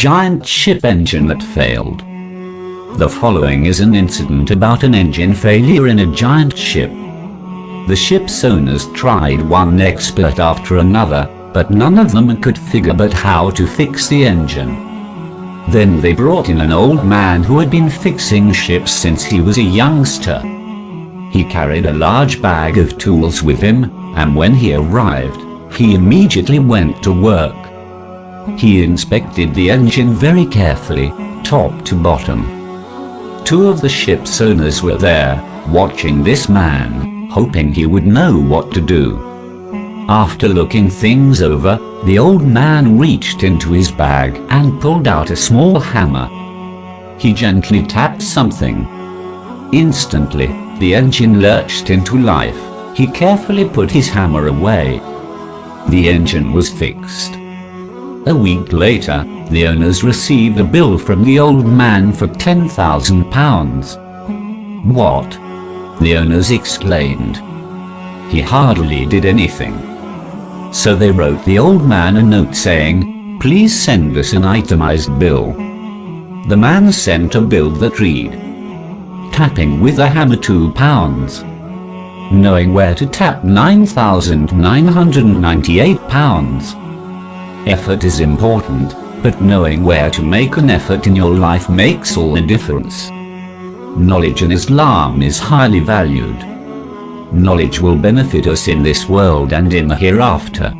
giant ship engine that failed. The following is an incident about an engine failure in a giant ship. The ship's owners tried one expert after another, but none of them could figure out how to fix the engine. Then they brought in an old man who had been fixing ships since he was a youngster. He carried a large bag of tools with him, and when he arrived, he immediately went to work. He inspected the engine very carefully, top to bottom. Two of the ship's owners were there, watching this man, hoping he would know what to do. After looking things over, the old man reached into his bag and pulled out a small hammer. He gently tapped something. Instantly, the engine lurched into life. He carefully put his hammer away. The engine was fixed. A week later, the owners received a bill from the old man for £10,000. "What?" the owners exclaimed. "He hardly did anything." So they wrote the old man a note saying, "Please send us an itemized bill." The man sent a bill that read, "Tapping with a hammer £2. Knowing where to tap £9,998. Effort is important, but knowing where to make an effort in your life makes all the difference. Knowledge in Islam is highly valued. Knowledge will benefit us in this world and in the hereafter.